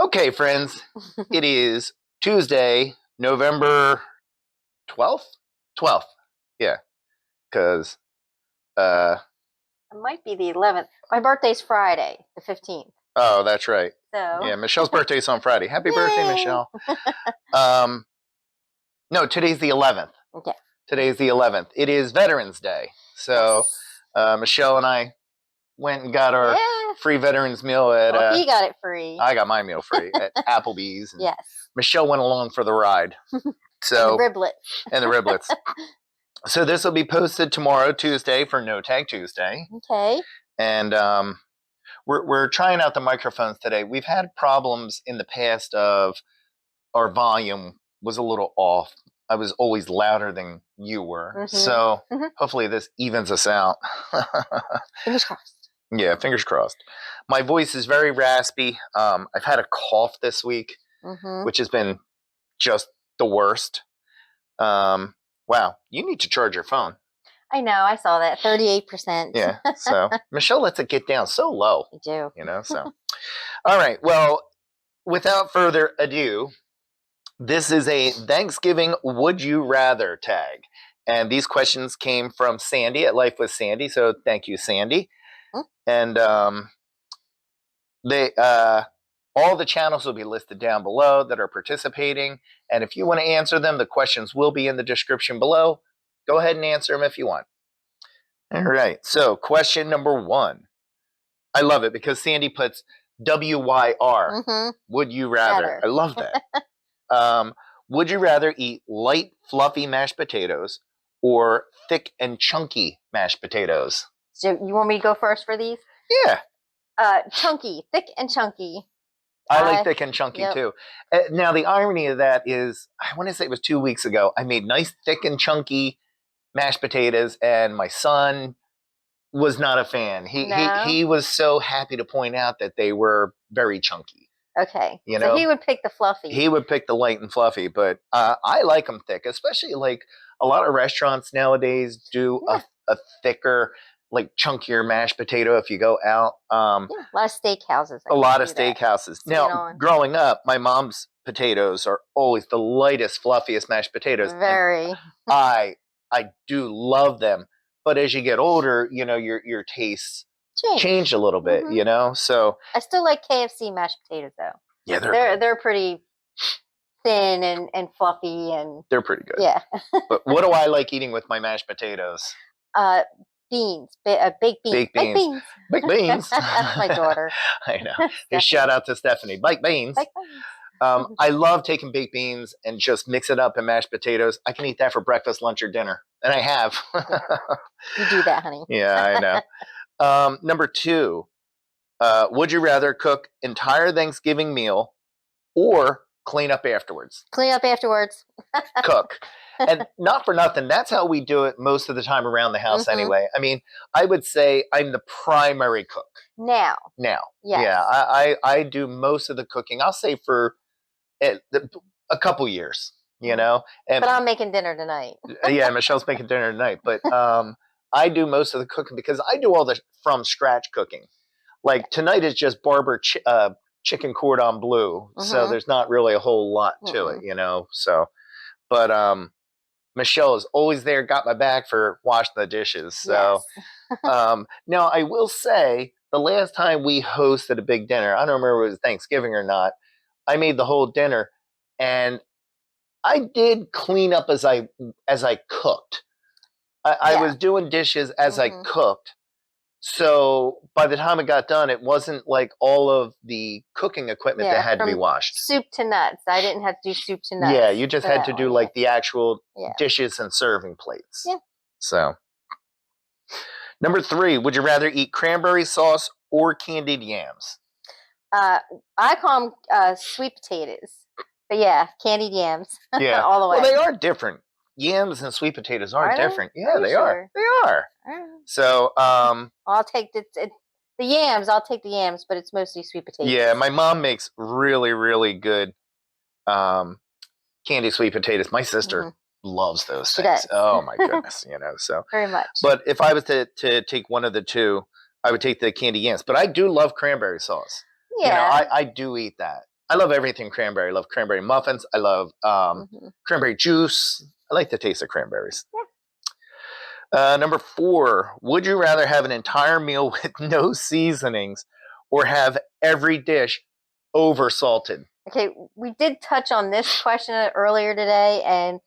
Okay, friends, it is Tuesday, November 12th? 12th, yeah, because, It might be the 11th. My birthday's Friday, the 15th. oh, that's right. So. Yeah, Michelle's birthday's on Friday. Happy birthday, Yay! Michelle. No, today's the 11th. Okay. Today's the 11th. It is Veterans Day. So, Michelle and I went and got our free veterans meal at... Well, he got it free. I got my meal free at Applebee's. And yes. Michelle went along for the ride. So, and the riblets. And the riblets. So this will be posted tomorrow, Tuesday, for No Tag Tuesday. Okay. And we're trying out the microphones today. We've had problems in the past of our volume was a little off. I was always louder than you were. Mm-hmm. So hopefully this evens us out. Fingers crossed. Yeah, fingers crossed. My voice is very raspy. I've had a cough this week, which has been just the worst. Wow, you need to charge your phone. I know, I saw that, 38%. Yeah, so Michelle lets it get down so low. I do. You know, so. All right, well, without further ado, this is a Thanksgiving Would You Rather tag. And these questions came from Sandy at Life with Sandy, so thank you, Sandy. And all the channels will be listed down below that are participating. And if you want to answer them, the questions will be in the description below. Go ahead and answer them if you want. All right. So question number 1. I love it because Sandy puts WYR. Would you rather? I love that. Would you rather eat light, fluffy mashed potatoes or thick and chunky mashed potatoes? So you want me to go first for these? Yeah. Chunky, thick and chunky. I like thick and chunky too. Now, the irony of that is, I want to say it was 2 weeks ago, I made nice thick and chunky mashed potatoes, and my son was not a fan. He was so happy to point out that they were very chunky. Okay. You know? So he would pick the fluffy. He would pick the light and fluffy, but I like them thick, especially like a lot of restaurants nowadays do a thicker, like chunkier mashed potato if you go out. A lot of steakhouses. A lot of steakhouses. Now, growing up, my mom's potatoes are always the lightest, fluffiest mashed potatoes. Very. I do love them, but as you get older, you know, your tastes change a little bit, you know. So I still like KFC mashed potatoes though. Yeah, they're pretty thin and fluffy and they're pretty good. Yeah. But what do I like eating with my mashed potatoes? Beans, baked beans. Baked beans. Baked beans. My daughter. I know. Just shout out to Stephanie. Baked beans. Baked beans. I love taking baked beans and just mix it up in mashed potatoes. I can eat that for breakfast, lunch, or dinner. And I have. You do that, honey. Yeah, I know. Number 2, would you rather cook entire Thanksgiving meal or clean up afterwards? Clean up afterwards. Cook. And not for nothing, that's how we do it most of the time around the house anyway. I mean, I would say I'm the primary cook. Now. Yes. Yeah, I do most of the cooking. I'll say for a couple years, you know. And, but I'm making dinner tonight. Yeah, Michelle's making dinner tonight. But I do most of the cooking because I do all the from scratch cooking. Like tonight is just Barber chicken cordon bleu. So there's not really a whole lot to it, you know. So, but Michelle is always there, got my back for washing the dishes. So now I will say the last time we hosted a big dinner, I don't remember if it was Thanksgiving or not, I made the whole dinner and I did clean up as I cooked. I was doing dishes as I cooked. So by the time it got done, it wasn't like all of the cooking equipment that had to be washed. Soup to nuts. I didn't have to do soup to nuts. Yeah, you just had to do like the actual dishes and serving plates. Yeah. So, number 3, would you rather eat cranberry sauce or candied yams? I call them sweet potatoes. But yeah, candied yams. Yeah. All the way. Well, they are different. Yams and sweet potatoes are different. Yeah, they are. They are. So, I'll take the yams. I'll take the yams, but it's mostly sweet potatoes. Yeah, my mom makes really, really good candied sweet potatoes. My sister loves those things. Oh my goodness, you know. So very much. But if I was to take one of the two, I would take the candied yams. But I do love cranberry sauce. Yeah, you know, I do eat that. I love everything cranberry. I love cranberry muffins. I love cranberry juice. I like the taste of cranberries. Number 4, would you rather have an entire meal with no seasonings or have every dish over salted? Okay, we did touch on this question earlier today, and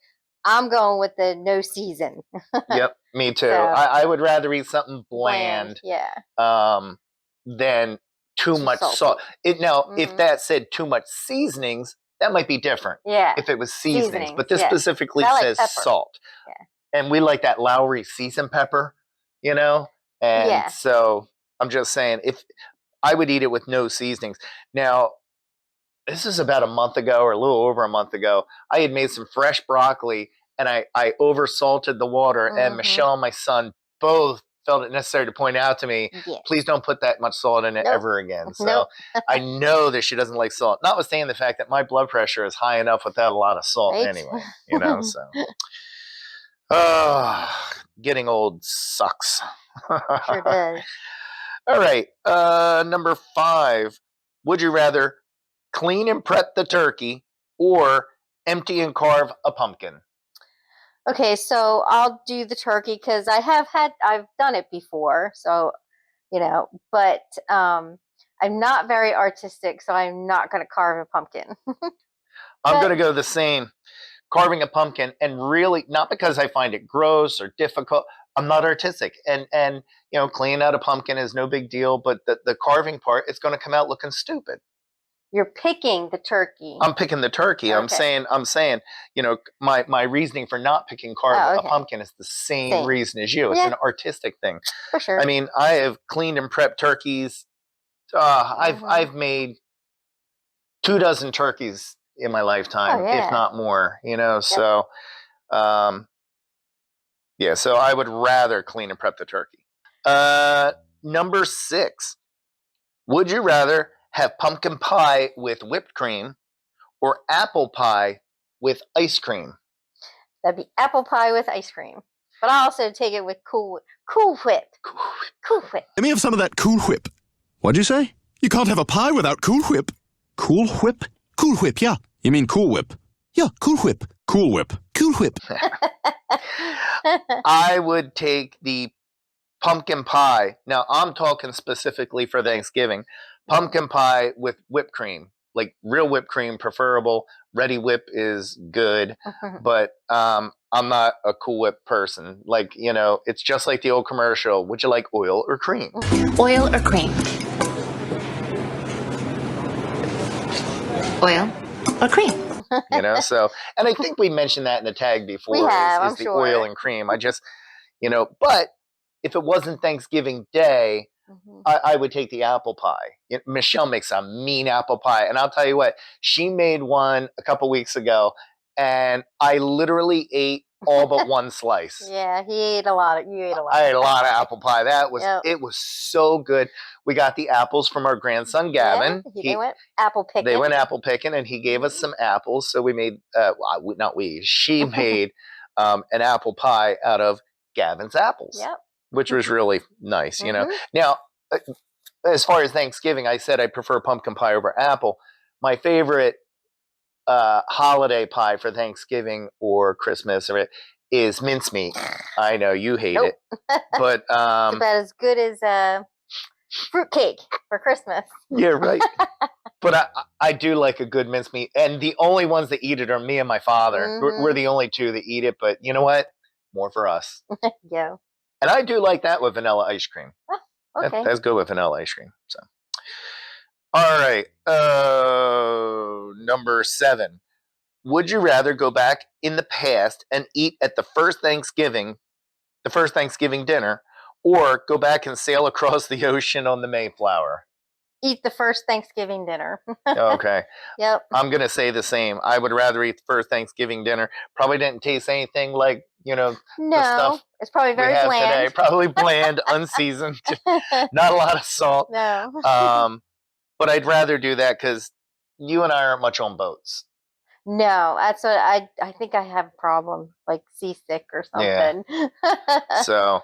I'm going with the no season. Yep, me too. So, I would rather eat something bland, yeah. than too much salty. salt. If that said too much seasonings, that might be different. Yeah. If it was seasonings, but this yeah. specifically I like says pepper. salt. Yeah. And we like that Lowry seasoned pepper, you know? And Yeah. so I'm just saying, if I would eat it with no seasonings. Now, this is about a month ago or a little over a month ago. I had made some fresh broccoli and I over salted the water, and Michelle and my son both felt it necessary to point out to me, please don't put that much salt in it ever again. So I know that she doesn't like salt, notwithstanding the fact that my blood pressure is high enough without a lot of salt anyway, you know, so. Getting old sucks. Sure does. All right. Number 5. Would you rather clean and prep the turkey or empty and carve a pumpkin? Okay, so I'll do the turkey because I've done it before. So, but I'm not very artistic, so I'm not going to carve a pumpkin. I'm going to go the same. Carving a pumpkin, and really not because I find it gross or difficult. I'm not artistic, and cleaning out a pumpkin is no big deal, but the carving part, it's going to come out looking stupid. You're picking the turkey. I'm picking the turkey. Okay. I'm saying, my reasoning for not picking carve a pumpkin is the same reason as you. It's an artistic thing. For sure. I mean, I have cleaned and prepped turkeys. I've made 24 turkeys in my lifetime, if not more, so so I would rather clean and prep the turkey. Number 6, would you rather have pumpkin pie with whipped cream or apple pie with ice cream? That'd be apple pie with ice cream, but I also take it with Cool Whip. Cool Whip. Let me have some of that Cool Whip. What'd you say? You can't have a pie without Cool Whip. Cool Whip? Cool Whip, yeah. You mean Cool Whip? Yeah, Cool Whip. Cool Whip. Cool Whip. I would take the pumpkin pie. Now, I'm talking specifically for Thanksgiving. Pumpkin pie with whipped cream. Like real whipped cream, preferable. Ready Whip is good. But I'm not a Cool Whip person. Like, it's just like the old commercial. Would you like oil or cream? Oil or cream? Oil or cream? So, and I think we mentioned that in the tag before. We have, is I'm the sure. Oil and cream. I just, but if it wasn't Thanksgiving Day, I would take the apple pie. Michelle makes a mean apple pie, and I'll tell you what, she made one a couple weeks ago, and I literally ate all but one slice. Yeah, you ate a lot. I ate a lot of apple pie. It was so good. We got the apples from our grandson Gavin. They went apple picking. They went apple picking, and he gave us some apples. So we made, she made an apple pie out of Gavin's apples. Yep. Which was really nice, Now, as far as Thanksgiving, I said I prefer pumpkin pie over apple. My favorite holiday pie for Thanksgiving or Christmas is mincemeat. I know you hate it, but it's about as good as fruitcake for Christmas. Yeah, right. But I do like a good mincemeat, and the only ones that eat it are me and my father. We're the only two that eat it, but you know what? More for us. Yeah. And I do like that with vanilla ice cream. Oh, okay. That's good with vanilla ice cream. So, all right. Number 7. Would you rather go back in the past and eat at the first Thanksgiving dinner, or go back and sail across the ocean on the Mayflower? Eat the first Thanksgiving dinner. Okay. Yep. I'm going to say the same. I would rather eat the first Thanksgiving dinner. Probably didn't taste anything like, no, the stuff it's probably very bland. Today. Probably bland, unseasoned, not a lot of salt. No. But I'd rather do that because you and I aren't much on boats. No, that's what I think I have a problem, like seasick or something. Yeah. So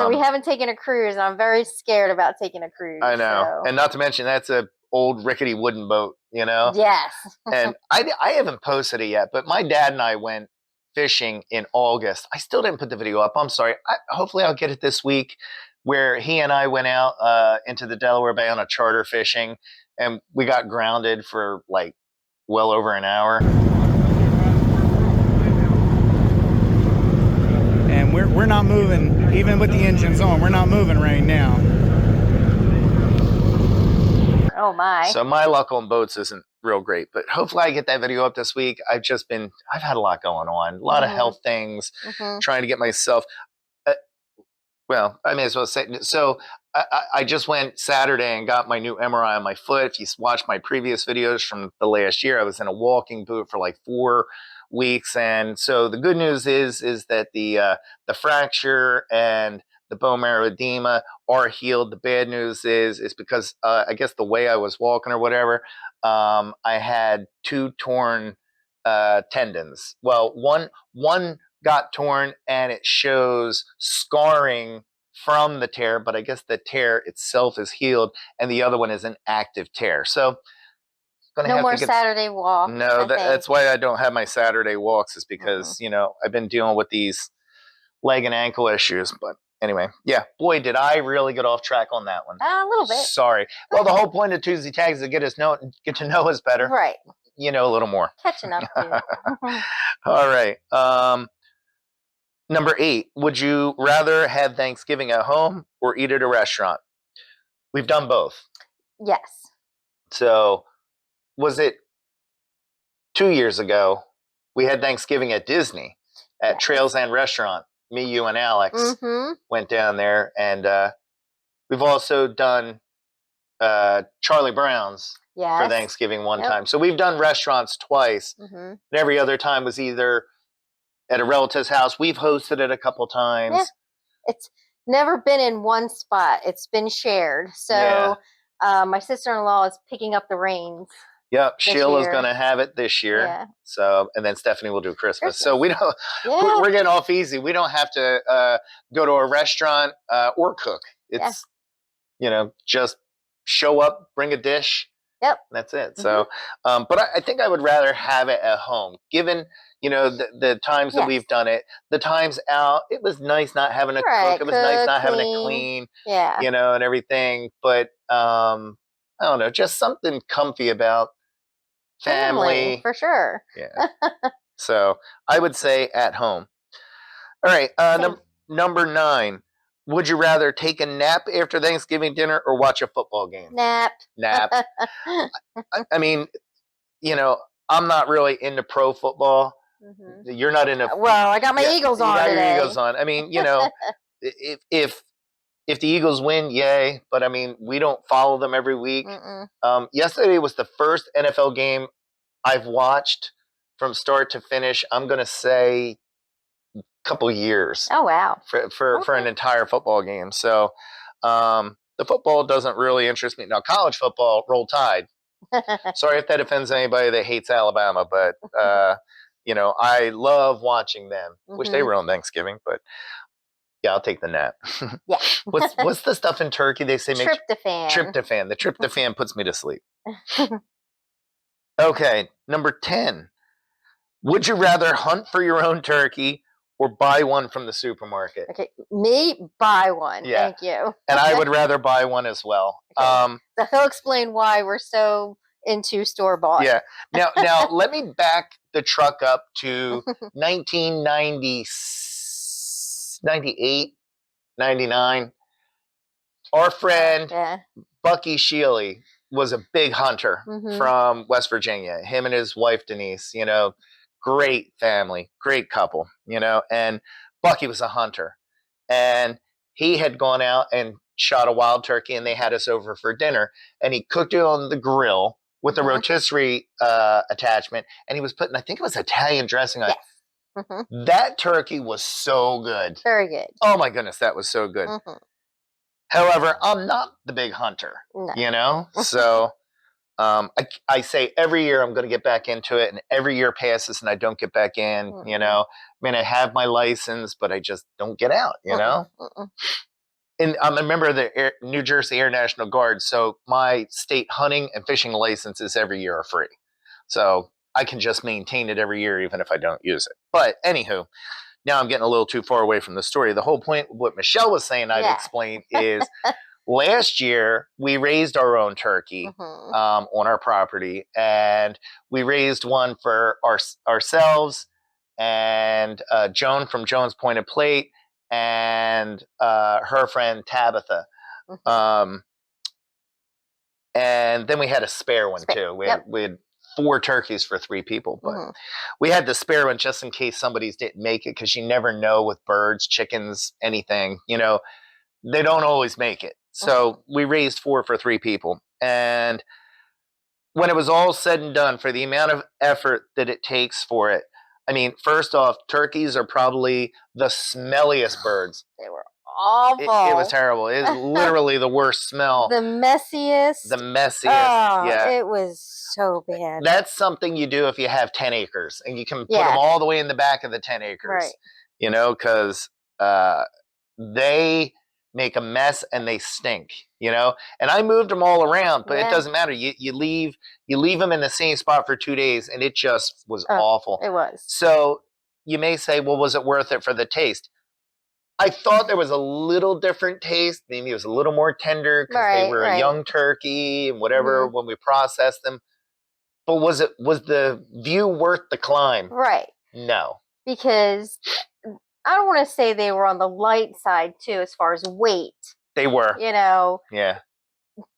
we haven't taken a cruise, and I'm very scared about taking a cruise. I know. So. And not to mention, that's a old rickety wooden boat, you know? Yes. And I haven't posted it yet, but my dad and I went fishing in August. I still didn't put the video up. I'm sorry. Hopefully I'll get it this week, where he and I went out into the Delaware Bay on a charter fishing, and we got grounded for like well over an hour. And we're not moving, even with the engines on. We're not moving right now. Oh my. So my luck on boats isn't real great, but hopefully I get that video up this week. I've had a lot going on, a lot of health things, trying to get myself, well, I may as well say, so I just went Saturday and got my new MRI on my foot. If you watch my previous videos from the last year, I was in a walking boot for like 4 weeks. And so the good news is that the fracture and the bone marrow edema are healed. The bad news is because I guess the way I was walking or whatever, I had 2 torn tendons. Well, one got torn and it shows scarring from the tear, but I guess the tear itself is healed, and the other one is an active tear. So gonna No have more to get, Saturday walk. no, that's why I don't have my Saturday walks, is because you know, I've been dealing with these leg and ankle issues. But anyway, yeah, boy, did I really get off track on that one. A little bit. Sorry. Well, the whole point of Tuesday Tags is to get to know us better. Right. You know, a little more. Catching up to. All right. Number 8, would you rather have Thanksgiving at home or eat at a restaurant? We've done both. Yes. So was it 2 years ago? We had Thanksgiving at Disney at Trails End Restaurant. Me, you, and Alex went down there, and we've also done Charlie Brown's for Thanksgiving one time. So we've done restaurants twice. And every other time was either at a relative's house. We've hosted it a couple times. Yeah. It's never been in one spot. It's been shared. So my sister-in-law is picking up the reins. Yep, Sheila's going to have it this year. Yeah. So, and then Stephanie will do Christmas. So we don't. We're getting off easy. We don't have to go to a restaurant or cook. It's you know, just show up, bring a dish. Yep. That's it. So, but I think I would rather have it at home, given, you know, the times that we've done it, the times out. It was nice not having to cook. It was nice not having to clean. Yeah. You know, and everything. But I don't know, just something comfy about family. For sure. Yeah. So I would say at home. All right. Number 9. Would you rather take a nap after Thanksgiving dinner or watch a football game? Nap. I mean, you know, I'm not really into pro football. You're not into. Well, I got my Eagles on today. You got your Eagles on. I mean, you know, if the Eagles win, yay. But I mean, we don't follow them every week. Yesterday was the first NFL game I've watched from start to finish. I'm going to say couple years. Oh wow! For an entire football game. So the football doesn't really interest me. Now college football, Roll Tide. Sorry if that offends anybody that hates Alabama, but you know, I love watching them. Wish they were on Thanksgiving, but yeah, I'll take the nap. Yeah. What's the stuff in turkey they say makes tryptophan. The tryptophan puts me to sleep. Okay, number 10. Would you rather hunt for your own turkey or buy one from the supermarket? Okay, me buy one. Yeah. Thank you. And I would rather buy one as well. Okay. So he'll explain why we're so into store-bought. Yeah. Now let me back the truck up to 1998, 99. Our friend Bucky Shealy was a big hunter from West Virginia. Him and his wife Denise, you know, great family, great couple, you know, and Bucky was a hunter, and he had gone out and shot a wild turkey, and they had us over for dinner, and he cooked it on the grill with a rotisserie attachment, and he was putting, I think it was Italian dressing on it. That turkey was so good. Very good. Oh my goodness, that was so good. However, I'm not the big hunter, you know, so I say every year I'm going to get back into it, and every year passes and I don't get back in, you know. I mean, I have my license, but I just don't get out, you know. and I'm a member of the New Jersey Air National Guard, so my state hunting and fishing licenses every year are free. So I can just maintain it every year, even if I don't use it. But anywho, now I'm getting a little too far away from the story. The whole point of what Michelle was saying I'd explain is last year we raised our own turkey on our property, and we raised one for ourselves and Joan from Joan's Pointed Plate and her friend Tabitha. And then we had a spare one too. We had 4 turkeys for 3 people, but we had the spare one just in case somebody's didn't make it, because you never know with birds, chickens, anything, you know, they don't always make it. So we raised 4 for 3 people. And when it was all said and done, for the amount of effort that it takes for it, I mean, first off, turkeys are probably the smelliest birds. They were awful. It was terrible. It was literally the worst smell. The messiest. Yeah. It was so bad. That's something you do if you have 10 acres and you can put them all the way in the back of the 10 acres. Right. You know, because they make a mess and they stink, you know. And I moved them all around, but it doesn't matter. You leave them in the same spot for 2 days, and it just was awful. It was. So you may say, well, was it worth it for the taste? I thought there was a little different taste. Maybe it was a little more tender because they were a young turkey and whatever when we processed them. But was the view worth the climb? Right. No. Because I don't want to say they were on the light side too, as far as weight. They were. You know. Yeah.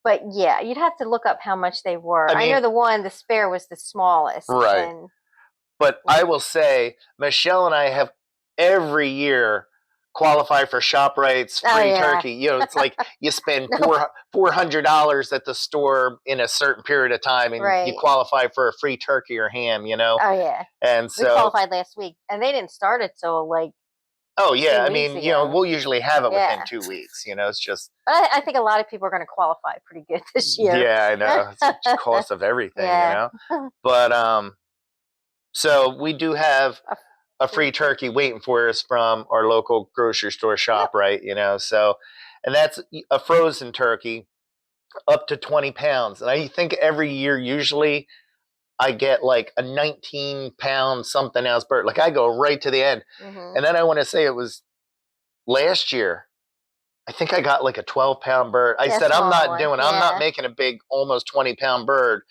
But yeah, you'd have to look up how much they were. I mean, know the spare was the smallest. Right. But I will say, Michelle and I have every year qualify for ShopRite's free turkey. You know, it's like you spend $400 at the store in a certain period of time, and you qualify for a free turkey or ham. You know. Oh yeah. And so we qualified last week, and they didn't start it till like. Oh yeah, I mean, you know, we'll usually have it within 2 weeks. You know, it's just. But I think a lot of people are going to qualify pretty good this year. Yeah, I know. It's the cost of everything, you know. But so we do have a free turkey waiting for us from our local grocery store ShopRite, you know. So, and that's a frozen turkey up to 20 pounds. And I think every year, usually I get like a 19-pound something else bird. Like I go right to the end. And then I want to say it was last year, I think I got like a 12-pound bird. I said, I'm not making a big, almost 20-pound bird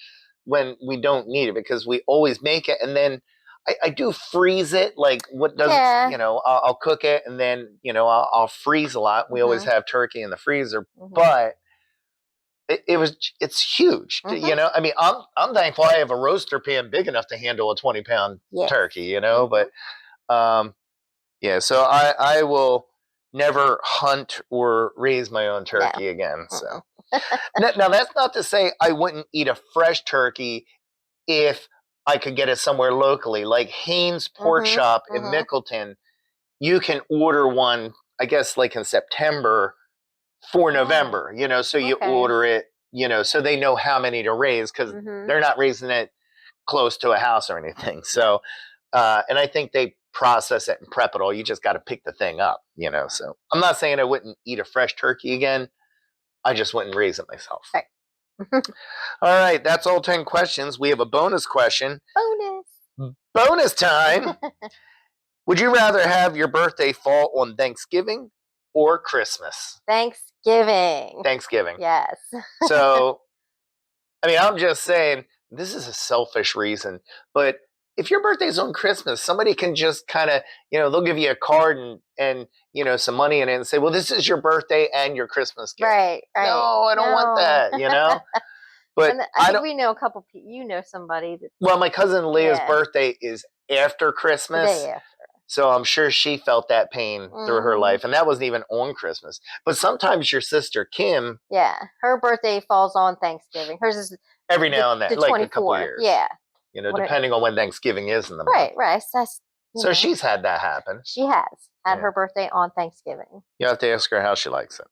when we don't need it, because we always make it. And then I do freeze it. Like what does, you know, I'll cook it and then, you know, I'll freeze a lot. We always have turkey in the freezer, but it's huge, you know. I mean, I'm thankful I have a roaster pan big enough to handle a 20-pound turkey, you know. But yeah, so I will never hunt or raise my own turkey again. So now that's not to say I wouldn't eat a fresh turkey if I could get it somewhere locally, like Haynes Pork Shop in Mickleton. You can order one, I guess, like in September for November, you know, so you order it, you know, so they know how many to raise, because they're not raising it close to a house or anything. So, and I think they process it and prep it all. You just got to pick the thing up, you know. So I'm not saying I wouldn't eat a fresh turkey again. I just wouldn't raise it myself. Right. All right, that's all 10 questions. We have a bonus question. Bonus time. Would you rather have your birthday fall on Thanksgiving or Christmas? Thanksgiving. Yes. So, I mean, I'm just saying, this is a selfish reason, but if your birthday's on Christmas, somebody can just kind of, you know, they'll give you a card and you know, some money in it and say, well, this is your birthday and your Christmas gift. Right. No, I don't want that, you know? But I think we know a couple people, you know somebody that. Well, my cousin Leah's birthday is after Christmas. The day after. So I'm sure she felt that pain through her life. And that wasn't even on Christmas. But sometimes your sister, Kim. Yeah. Her birthday falls on Thanksgiving. Hers is every now and then, like a couple of years. Yeah. You know, depending on when Thanksgiving is in the month. Right. So she's had that happen. She has had her birthday on Thanksgiving. You have to ask her how she likes it.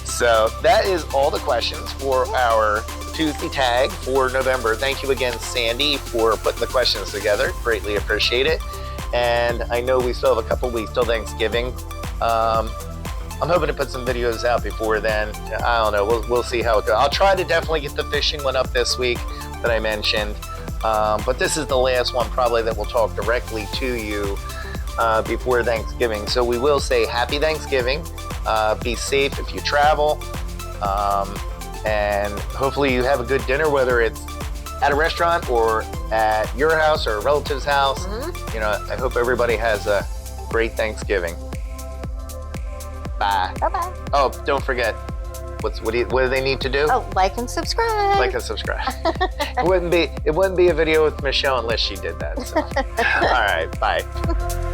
So that is all the questions for our Tuesday tag for November. Thank you again, Sandy, for putting the questions together. Greatly appreciate it. And I know we still have a couple weeks till Thanksgiving. I'm hoping to put some videos out before then. I don't know. We'll see how it goes. I'll try to definitely get the fishing one up this week that I mentioned. But this is the last one probably that will talk directly to you before Thanksgiving. So we will say Happy Thanksgiving. Be safe if you travel. And hopefully you have a good dinner, whether it's at a restaurant or at your house or a relative's house. You know, I hope everybody has a great Thanksgiving. Bye. Bye-bye. Oh, don't forget, what do they need to do? Oh, like and subscribe. Like and subscribe. It wouldn't be a video with Michelle unless she did that. So. All right, bye.